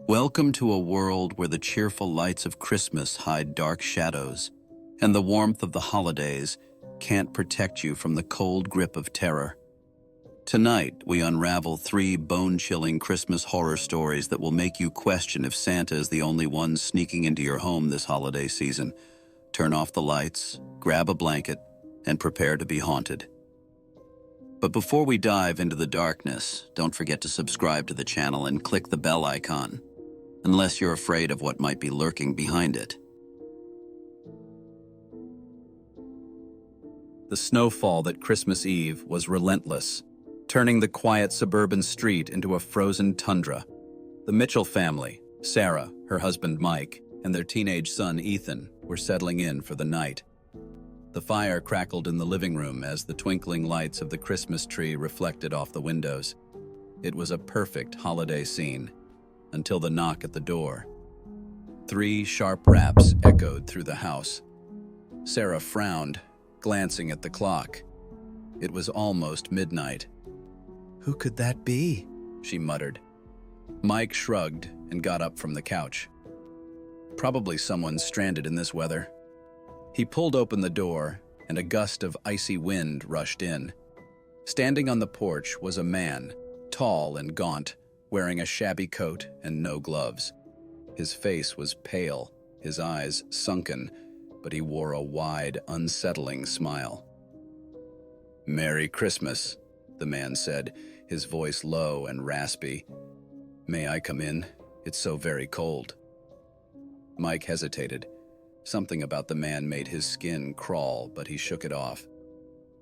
Welcome to a world where the cheerful lights of Christmas hide dark shadows, and the warmth of the holidays can't protect you from the cold grip of terror. Tonight, we unravel 3 bone-chilling Christmas horror stories that will make you question if Santa is the only one sneaking into your home this holiday season. Turn off the lights, grab a blanket, and prepare to be haunted. But before we dive into the darkness, don't forget to subscribe to the channel and click the bell icon, unless you're afraid of what might be lurking behind it. The snowfall that Christmas Eve was relentless, turning the quiet suburban street into a frozen tundra. The Mitchell family, Sarah, her husband Mike, and their teenage son Ethan were settling in for the night. The fire crackled in the living room as the twinkling lights of the Christmas tree reflected off the windows. It was a perfect holiday scene, until the knock at the door. 3 sharp raps echoed through the house. Sarah frowned, glancing at the clock. It was almost midnight. "Who could that be?" she muttered. Mike shrugged and got up from the couch. "Probably someone stranded in this weather." He pulled open the door, and a gust of icy wind rushed in. Standing on the porch was a man, tall and gaunt, wearing a shabby coat and no gloves. His face was pale, his eyes sunken, but he wore a wide, unsettling smile. "Merry Christmas," the man said, his voice low and raspy. "May I come in? It's so very cold." Mike hesitated. Something about the man made his skin crawl, but he shook it off.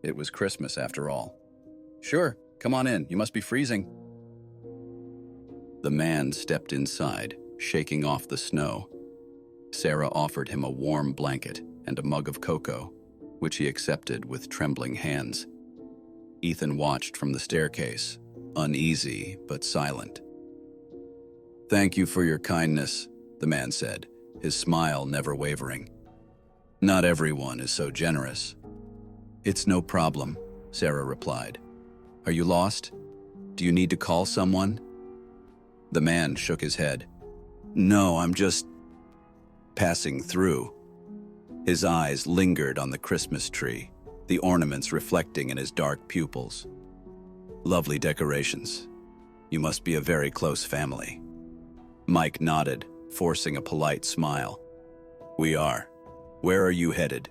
It was Christmas after all. "Sure, come on in. You must be freezing." The man stepped inside, shaking off the snow. Sarah offered him a warm blanket and a mug of cocoa, which he accepted with trembling hands. Ethan watched from the staircase, uneasy but silent. "Thank you for your kindness," the man said, his smile never wavering. "Not everyone is so generous." "It's no problem," Sarah replied. "Are you lost? Do you need to call someone?" The man shook his head. "No, I'm just passing through." His eyes lingered on the Christmas tree, the ornaments reflecting in his dark pupils. "Lovely decorations. You must be a very close family." Mike nodded, forcing a polite smile. "We are. Where are you headed?"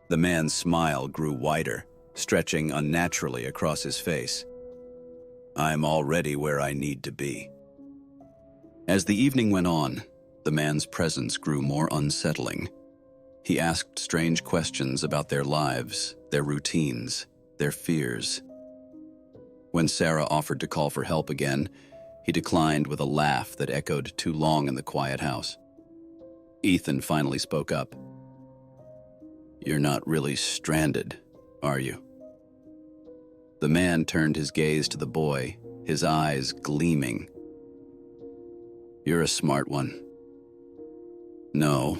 The man's smile grew wider, stretching unnaturally across his face. "I'm already where I need to be." As the evening went on, the man's presence grew more unsettling. He asked strange questions about their lives, their routines, their fears. When Sarah offered to call for help again, he declined with a laugh that echoed too long in the quiet house. Ethan finally spoke up. "You're not really stranded, are you?" The man turned his gaze to the boy, his eyes gleaming. "You're a smart one." "No,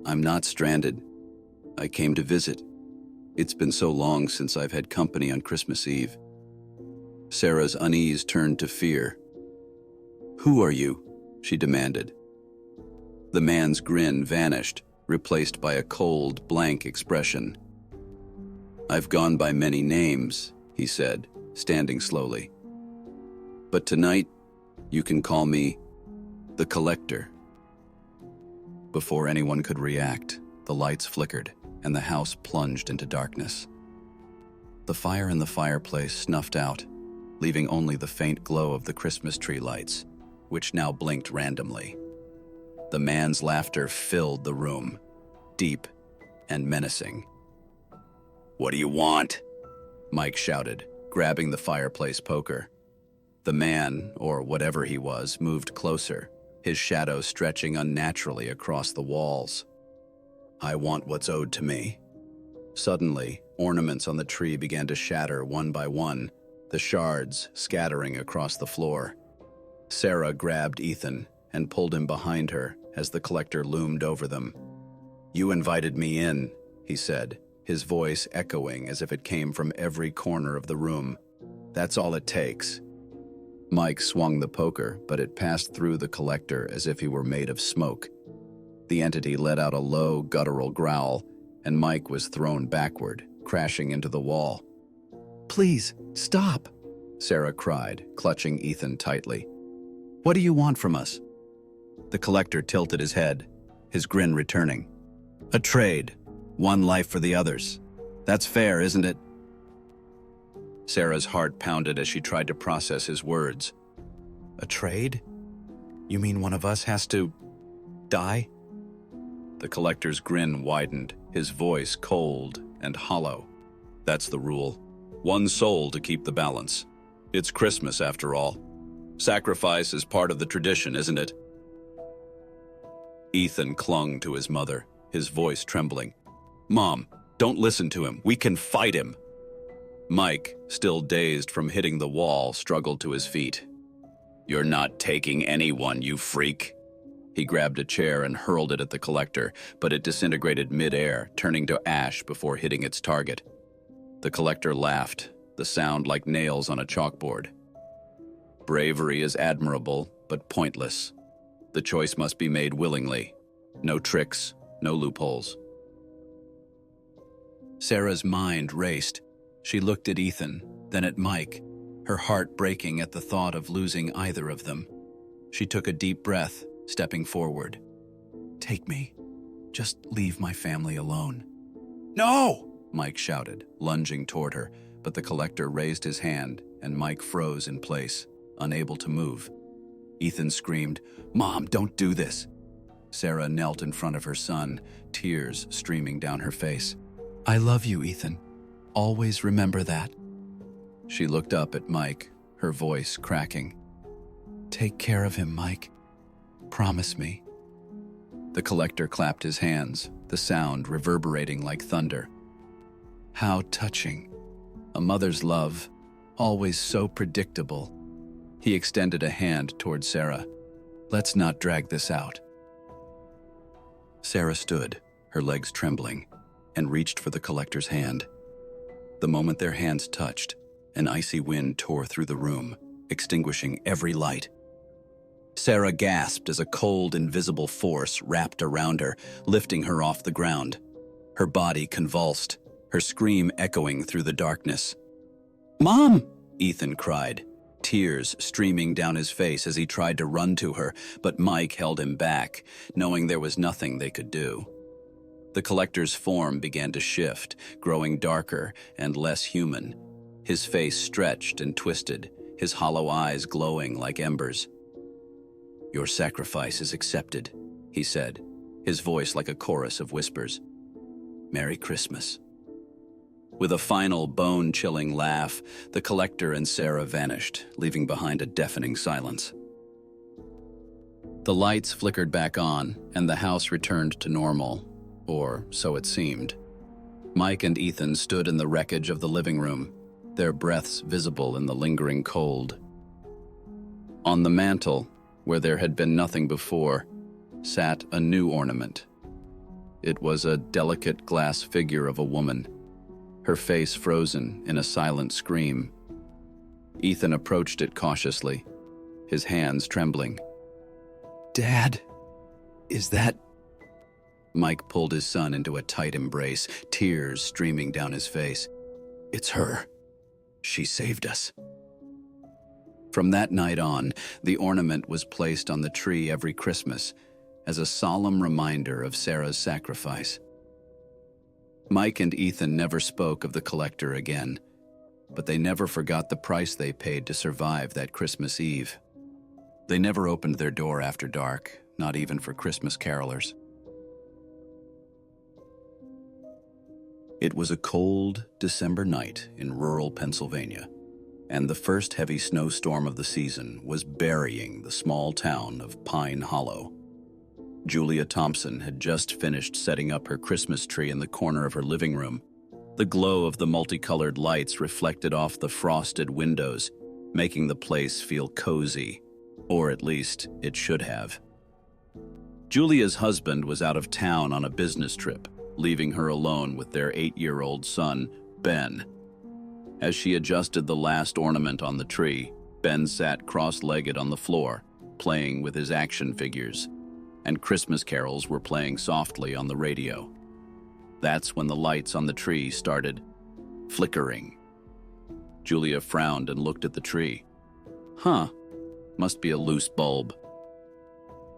I'm not stranded. I came to visit. It's been so long since I've had company on Christmas Eve." Sarah's unease turned to fear. "Who are you?" she demanded. The man's grin vanished, replaced by a cold, blank expression. "I've gone by many names," he said, standing slowly. "But tonight, you can call me the Collector." Before anyone could react, the lights flickered and the house plunged into darkness. The fire in the fireplace snuffed out, leaving only the faint glow of the Christmas tree lights, which now blinked randomly. The man's laughter filled the room, deep and menacing. "What do you want?" Mike shouted, grabbing the fireplace poker. The man, or whatever he was, moved closer, his shadow stretching unnaturally across the walls. "I want what's owed to me." Suddenly, ornaments on the tree began to shatter one by one, the shards scattering across the floor. Sarah grabbed Ethan and pulled him behind her as the Collector loomed over them. "You invited me in," he said, his voice echoing as if it came from every corner of the room. "That's all it takes." Mike swung the poker, but it passed through the collector as if he were made of smoke. The entity let out a low, guttural growl, and Mike was thrown backward, crashing into the wall. "Please, stop," Sarah cried, clutching Ethan tightly. "What do you want from us?" The collector tilted his head, his grin returning. "A trade. One life for the others. That's fair, isn't it?" Sarah's heart pounded as she tried to process his words. "A trade? You mean one of us has to die?" The collector's grin widened, his voice cold and hollow. "That's the rule. One soul to keep the balance. It's Christmas, after all. Sacrifice is part of the tradition, isn't it?" Ethan clung to his mother, his voice trembling. "Mom, don't listen to him. We can fight him." Mike, still dazed from hitting the wall, struggled to his feet. "You're not taking anyone, you freak." He grabbed a chair and hurled it at the collector, but it disintegrated mid-air, turning to ash before hitting its target. The collector laughed, the sound like nails on a chalkboard. "Bravery is admirable, but pointless. The choice must be made willingly. No tricks, no loopholes." Sarah's mind raced. She looked at Ethan, then at Mike, her heart breaking at the thought of losing either of them. She took a deep breath, stepping forward. "Take me. Just leave my family alone." "No!" Mike shouted, lunging toward her, but the collector raised his hand, and Mike froze in place, unable to move. Ethan screamed, "Mom, don't do this!" Sarah knelt in front of her son, tears streaming down her face. "I love you, Ethan. Always remember that." She looked up at Mike, her voice cracking. "Take care of him, Mike. Promise me." The collector clapped his hands, the sound reverberating like thunder. How touching. A mother's love, always so predictable. He extended a hand toward Sarah. "Let's not drag this out." Sarah stood, her legs trembling, and reached for the collector's hand. The moment their hands touched, an icy wind tore through the room, extinguishing every light. Sarah gasped as a cold, invisible force wrapped around her, lifting her off the ground. Her body convulsed, her scream echoing through the darkness. "Mom!" Ethan cried, tears streaming down his face as he tried to run to her, but Mike held him back, knowing there was nothing they could do. The collector's form began to shift, growing darker and less human. His face stretched and twisted, his hollow eyes glowing like embers. "Your sacrifice is accepted," he said, his voice like a chorus of whispers. "Merry Christmas." With a final bone-chilling laugh, the collector and Sarah vanished, leaving behind a deafening silence. The lights flickered back on, and the house returned to normal, or so it seemed. Mike and Ethan stood in the wreckage of the living room, their breaths visible in the lingering cold. On the mantel, where there had been nothing before, sat a new ornament. It was a delicate glass figure of a woman, her face frozen in a silent scream. Ethan approached it cautiously, his hands trembling. "Dad, is that—" Mike pulled his son into a tight embrace, tears streaming down his face. "It's her. She saved us." From that night on, the ornament was placed on the tree every Christmas as a solemn reminder of Sarah's sacrifice. Mike and Ethan never spoke of the collector again, but they never forgot the price they paid to survive that Christmas Eve. They never opened their door after dark, not even for Christmas carolers. It was a cold December night in rural Pennsylvania, and the first heavy snowstorm of the season was burying the small town of Pine Hollow. Julia Thompson had just finished setting up her Christmas tree in the corner of her living room. The glow of the multicolored lights reflected off the frosted windows, making the place feel cozy, or at least it should have. Julia's husband was out of town on a business trip, leaving her alone with their 8-year-old son, Ben. As she adjusted the last ornament on the tree, Ben sat cross-legged on the floor, playing with his action figures, and Christmas carols were playing softly on the radio. That's when the lights on the tree started flickering. Julia frowned and looked at the tree. Huh, must be a loose bulb.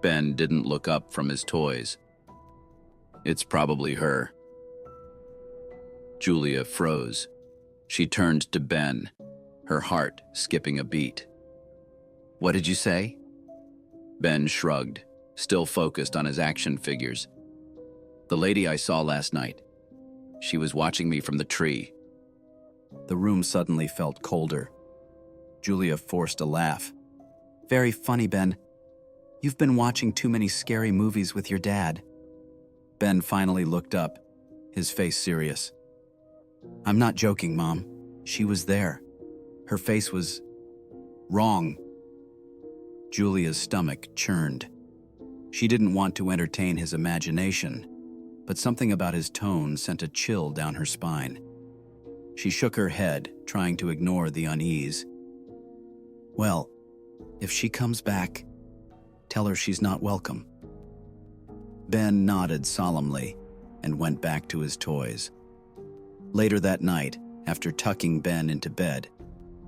Ben didn't look up from his toys. It's probably her. Julia froze. She turned to Ben, her heart skipping a beat. What did you say? Ben shrugged, still focused on his action figures. The lady I saw last night. She was watching me from the tree. The room suddenly felt colder. Julia forced a laugh. Very funny, Ben. You've been watching too many scary movies with your dad. Ben finally looked up, his face serious. I'm not joking, Mom. She was there. Her face was wrong. Julia's stomach churned. She didn't want to entertain his imagination, but something about his tone sent a chill down her spine. She shook her head, trying to ignore the unease. Well, if she comes back, tell her she's not welcome. Ben nodded solemnly and went back to his toys. Later that night, after tucking Ben into bed,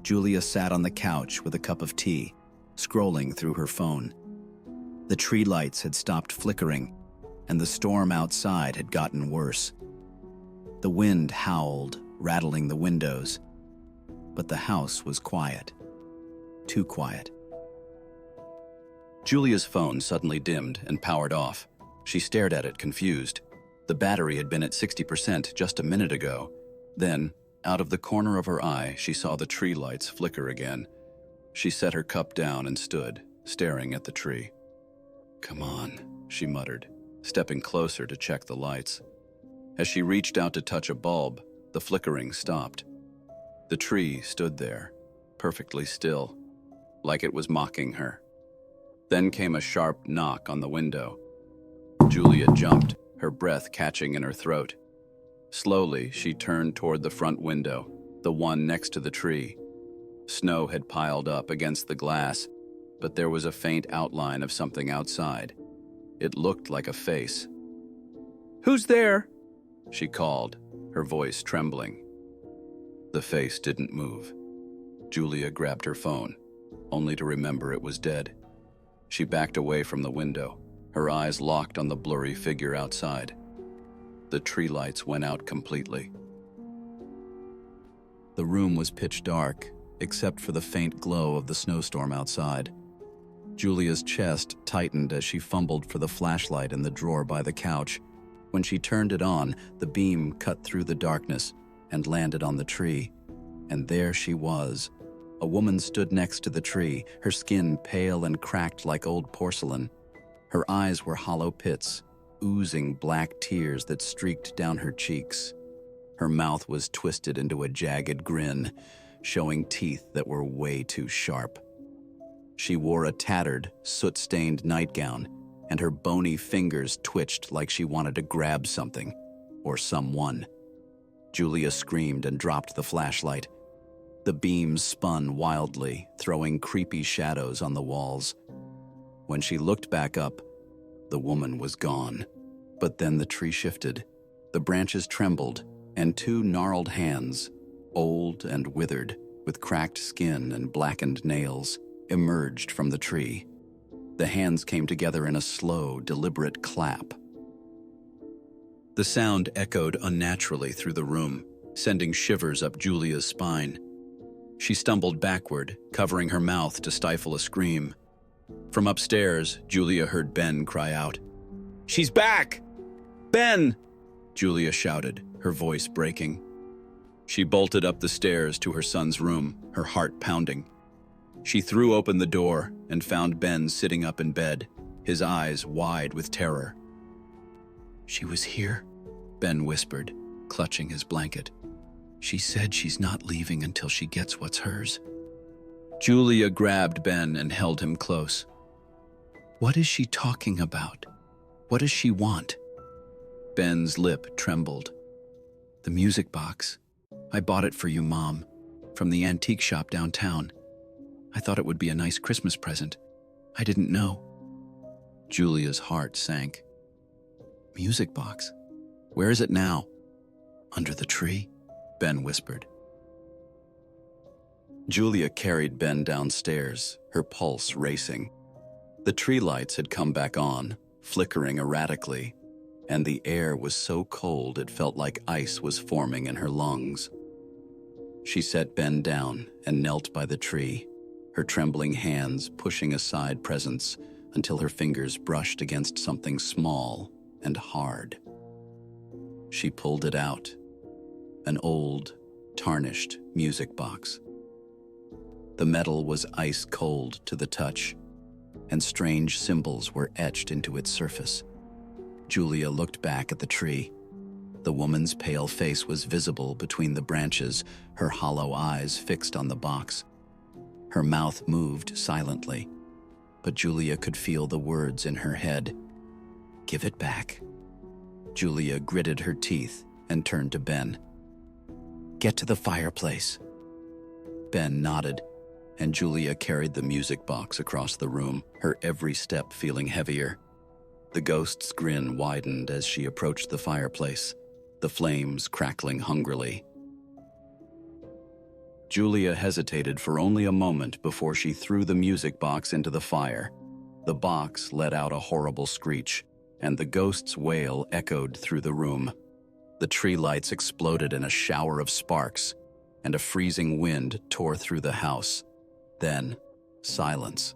Julia sat on the couch with a cup of tea, scrolling through her phone. The tree lights had stopped flickering, and the storm outside had gotten worse. The wind howled, rattling the windows, but the house was quiet. Too quiet. Julia's phone suddenly dimmed and powered off. She stared at it, confused. The battery had been at 60% just a minute ago. Then, out of the corner of her eye, she saw the tree lights flicker again. She set her cup down and stood, staring at the tree. Come on, she muttered, stepping closer to check the lights. As she reached out to touch a bulb, the flickering stopped. The tree stood there, perfectly still, like it was mocking her. Then came a sharp knock on the window. Julia jumped, her breath catching in her throat. Slowly, she turned toward the front window, the one next to the tree. Snow had piled up against the glass, but there was a faint outline of something outside. It looked like a face. Who's there? She called, her voice trembling. The face didn't move. Julia grabbed her phone, only to remember it was dead. She backed away from the window, her eyes locked on the blurry figure outside. The tree lights went out completely. The room was pitch dark, except for the faint glow of the snowstorm outside. Julia's chest tightened as she fumbled for the flashlight in the drawer by the couch. When she turned it on, the beam cut through the darkness and landed on the tree. And there she was. A woman stood next to the tree, her skin pale and cracked like old porcelain. Her eyes were hollow pits, oozing black tears that streaked down her cheeks. Her mouth was twisted into a jagged grin, showing teeth that were way too sharp. She wore a tattered, soot-stained nightgown, and her bony fingers twitched like she wanted to grab something, or someone. Julia screamed and dropped the flashlight. The beams spun wildly, throwing creepy shadows on the walls. When she looked back up, the woman was gone. But then the tree shifted. The branches trembled, and two gnarled hands, old and withered, with cracked skin and blackened nails, emerged from the tree. The hands came together in a slow, deliberate clap. The sound echoed unnaturally through the room, sending shivers up Julia's spine. She stumbled backward, covering her mouth to stifle a scream. From upstairs, Julia heard Ben cry out. "She's back! Ben!" Julia shouted, her voice breaking. She bolted up the stairs to her son's room, her heart pounding. She threw open the door and found Ben sitting up in bed, his eyes wide with terror. "She was here," Ben whispered, clutching his blanket. "She said she's not leaving until she gets what's hers." Julia grabbed Ben and held him close. "What is she talking about? What does she want?" Ben's lip trembled. "The music box. I bought it for you, Mom, from the antique shop downtown. I thought it would be a nice Christmas present. I didn't know." Julia's heart sank. "Music box? Where is it now?" "Under the tree," Ben whispered. Julia carried Ben downstairs, her pulse racing. The tree lights had come back on, flickering erratically, and the air was so cold it felt like ice was forming in her lungs. She set Ben down and knelt by the tree, her trembling hands pushing aside presents until her fingers brushed against something small and hard. She pulled it out, an old, tarnished music box. The metal was ice cold to the touch, and strange symbols were etched into its surface. Julia looked back at the tree. The woman's pale face was visible between the branches, her hollow eyes fixed on the box. Her mouth moved silently, but Julia could feel the words in her head. "Give it back." Julia gritted her teeth and turned to Ben. "Get to the fireplace." Ben nodded, and Julia carried the music box across the room, her every step feeling heavier. The ghost's grin widened as she approached the fireplace, the flames crackling hungrily. Julia hesitated for only a moment before she threw the music box into the fire. The box let out a horrible screech, and the ghost's wail echoed through the room. The tree lights exploded in a shower of sparks, and a freezing wind tore through the house. Then, silence.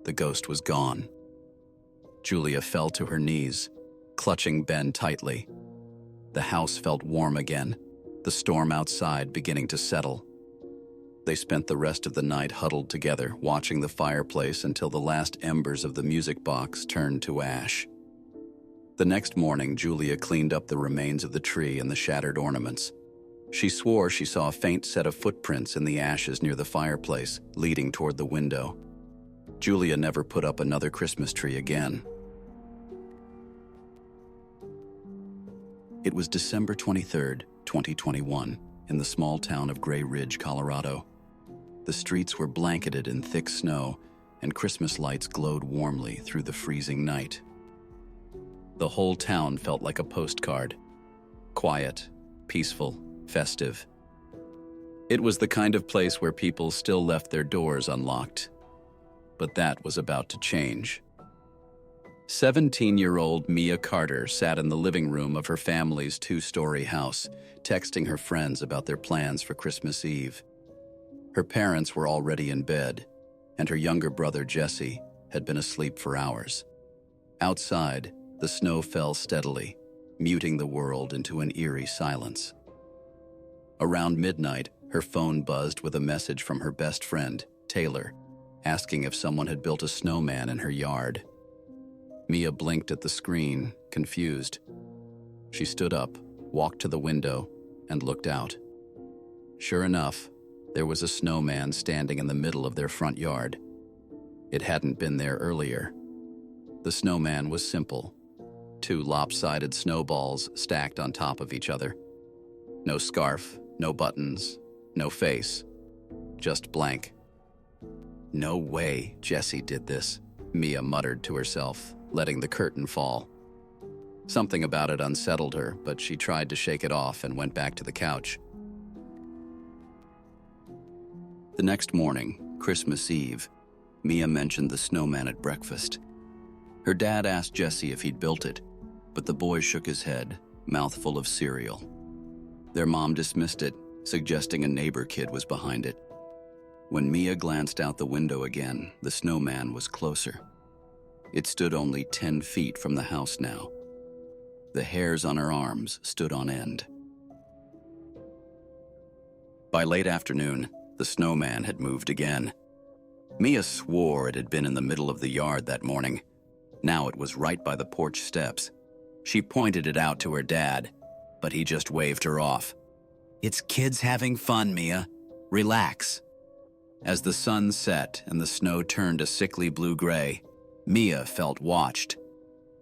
The ghost was gone. Julia fell to her knees, clutching Ben tightly. The house felt warm again, the storm outside beginning to settle. They spent the rest of the night huddled together, watching the fireplace until the last embers of the music box turned to ash. The next morning, Julia cleaned up the remains of the tree and the shattered ornaments. She swore she saw a faint set of footprints in the ashes near the fireplace, leading toward the window. Julia never put up another Christmas tree again. It was December 23rd, 2021, in the small town of Gray Ridge, Colorado. The streets were blanketed in thick snow, and Christmas lights glowed warmly through the freezing night. The whole town felt like a postcard. Quiet, peaceful, festive. It was the kind of place where people still left their doors unlocked. But that was about to change. 17-year-old Mia Carter sat in the living room of her family's two-story house, texting her friends about their plans for Christmas Eve. Her parents were already in bed, and her younger brother Jesse had been asleep for hours. Outside, the snow fell steadily, muting the world into an eerie silence. Around midnight, her phone buzzed with a message from her best friend, Taylor, asking if someone had built a snowman in her yard. Mia blinked at the screen, confused. She stood up, walked to the window, and looked out. Sure enough, there was a snowman standing in the middle of their front yard. It hadn't been there earlier. The snowman was simple. 2 lopsided snowballs stacked on top of each other. No scarf, no buttons, no face. Just blank. "No way Jesse did this," Mia muttered to herself, letting the curtain fall. Something about it unsettled her, but she tried to shake it off and went back to the couch. The next morning, Christmas Eve, Mia mentioned the snowman at breakfast. Her dad asked Jesse if he'd built it, but the boy shook his head, mouth full of cereal. Their mom dismissed it, suggesting a neighbor kid was behind it. When Mia glanced out the window again, the snowman was closer. It stood only 10 feet from the house now. The hairs on her arms stood on end. By late afternoon, the snowman had moved again. Mia swore it had been in the middle of the yard that morning. Now it was right by the porch steps. She pointed it out to her dad, but he just waved her off. "It's kids having fun, Mia. Relax." As the sun set and the snow turned a sickly blue-gray, Mia felt watched.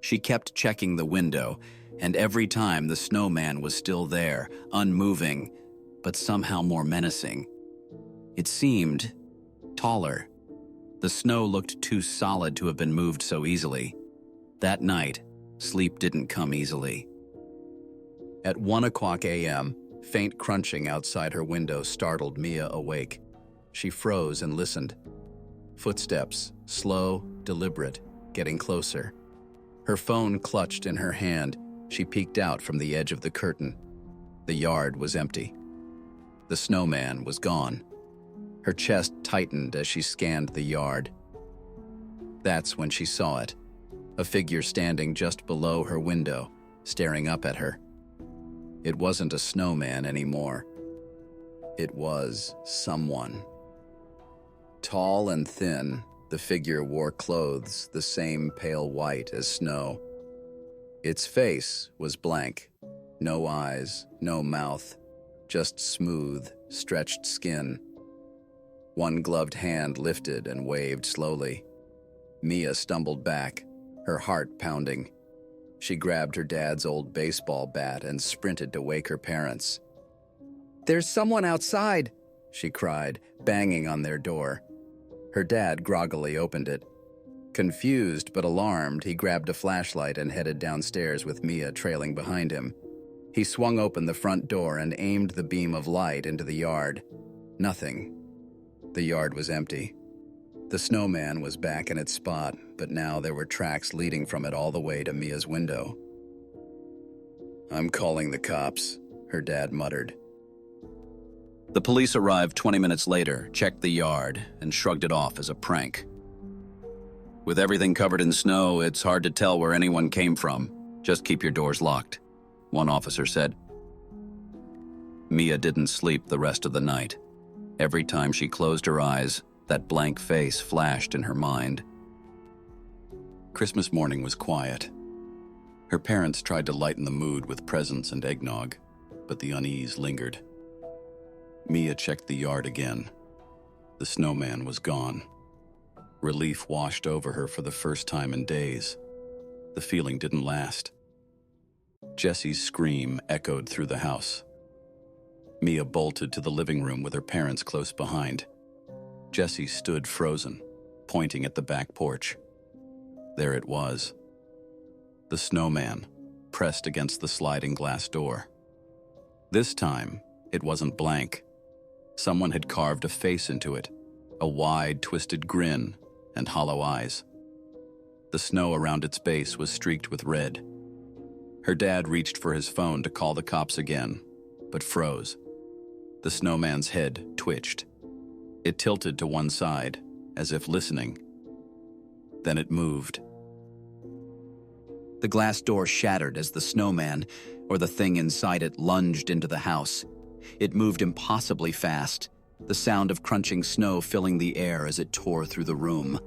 She kept checking the window, And every time the snowman was still there, unmoving, but somehow more menacing. It seemed taller. The snow looked too solid to have been moved so easily. That night, sleep didn't come easily. At 1:00 a.m., faint crunching outside her window startled Mia awake. She froze and listened. Footsteps, slow, deliberate, getting closer. Her phone clutched in her hand. She peeked out from the edge of the curtain. The yard was empty. The snowman was gone. Her chest tightened as she scanned the yard. That's when she saw it. A figure standing just below her window, staring up at her. It wasn't a snowman anymore. It was someone. Tall and thin, the figure wore clothes the same pale white as snow. Its face was blank. No eyes, no mouth, just smooth, stretched skin. One gloved hand lifted and waved slowly. Mia stumbled back, her heart pounding. She grabbed her dad's old baseball bat and sprinted to wake her parents. "There's someone outside," she cried, banging on their door. Her dad groggily opened it. Confused but alarmed, he grabbed a flashlight and headed downstairs with Mia trailing behind him. He swung open the front door and aimed the beam of light into the yard. Nothing. The yard was empty. The snowman was back in its spot, but now there were tracks leading from it all the way to Mia's window. "I'm calling the cops," her dad muttered. The police arrived 20 minutes later, checked the yard, and shrugged it off as a prank. "With everything covered in snow, it's hard to tell where anyone came from. Just keep your doors locked," one officer said. Mia didn't sleep the rest of the night. Every time she closed her eyes, that blank face flashed in her mind. Christmas morning was quiet. Her parents tried to lighten the mood with presents and eggnog, but the unease lingered. Mia checked the yard again. The snowman was gone. Relief washed over her for the first time in days. The feeling didn't last. Jessie's scream echoed through the house. Mia bolted to the living room with her parents close behind. Jessie stood frozen, pointing at the back porch. There it was. The snowman, pressed against the sliding glass door. This time, it wasn't blank. Someone had carved a face into it, a wide, twisted grin and hollow eyes. The snow around its base was streaked with red. Her dad reached for his phone to call the cops again, but froze. The snowman's head twitched. It tilted to one side, as if listening. Then it moved. The glass door shattered as the snowman, or the thing inside it, lunged into the house. It moved impossibly fast, the sound of crunching snow filling the air as it tore through the room.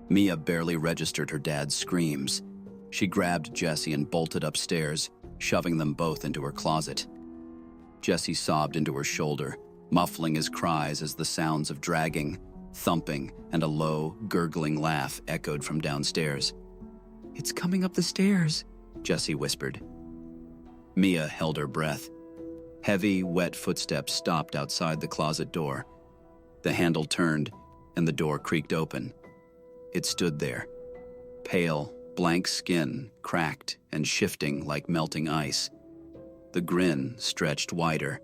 Mia barely registered her dad's screams. She grabbed Jessie and bolted upstairs, shoving them both into her closet. Jessie sobbed into her shoulder, muffling his cries as the sounds of dragging, thumping, and a low, gurgling laugh echoed from downstairs. "It's coming up the stairs," Jessie whispered. Mia held her breath. Heavy, wet footsteps stopped outside the closet door. The handle turned, and the door creaked open. It stood there, pale, blank skin, cracked and shifting like melting ice. The grin stretched wider.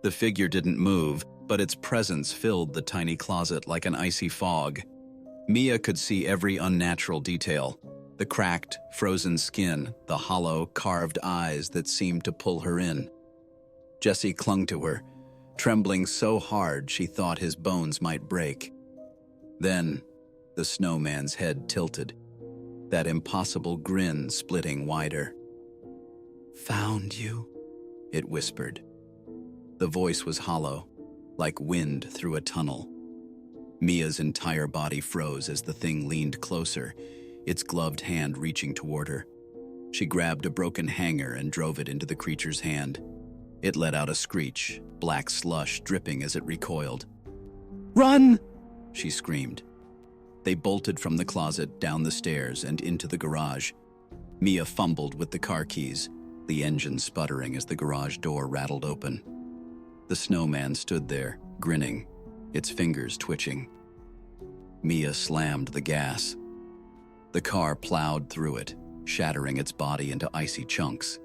The figure didn't move, but its presence filled the tiny closet like an icy fog. Mia could see every unnatural detail. The cracked, frozen skin, the hollow, carved eyes that seemed to pull her in. Jessie clung to her, trembling so hard she thought his bones might break. Then, the snowman's head tilted, that impossible grin splitting wider. "Found you," it whispered. The voice was hollow, like wind through a tunnel. Mia's entire body froze as the thing leaned closer, its gloved hand reaching toward her. She grabbed a broken hanger and drove it into the creature's hand. It let out a screech, black slush dripping as it recoiled. "Run!" she screamed. They bolted from the closet, down the stairs, and into the garage. Mia fumbled with the car keys, the engine sputtering as the garage door rattled open. The snowman stood there, grinning, its fingers twitching. Mia slammed the gas. The car plowed through it, shattering its body into icy chunks.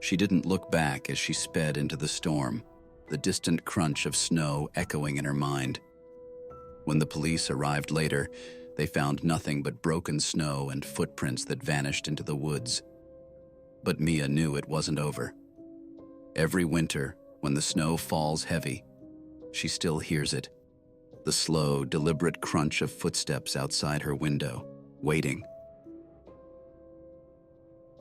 She didn't look back as she sped into the storm, the distant crunch of snow echoing in her mind. When the police arrived later, they found nothing but broken snow and footprints that vanished into the woods. But Mia knew it wasn't over. Every winter, when the snow falls heavy, she still hears it. The slow, deliberate crunch of footsteps outside her window, waiting.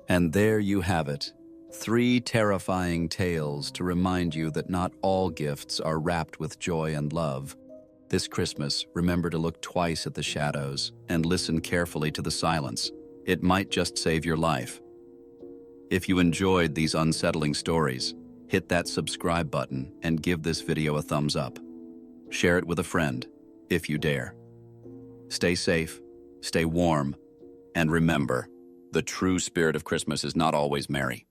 And there you have it. 3 terrifying tales to remind you that not all gifts are wrapped with joy and love. This Christmas, remember to look twice at the shadows and listen carefully to the silence. It might just save your life. If you enjoyed these unsettling stories, hit that subscribe button and give this video a thumbs up. Share it with a friend, if you dare. Stay safe, stay warm, and remember, the true spirit of Christmas is not always merry.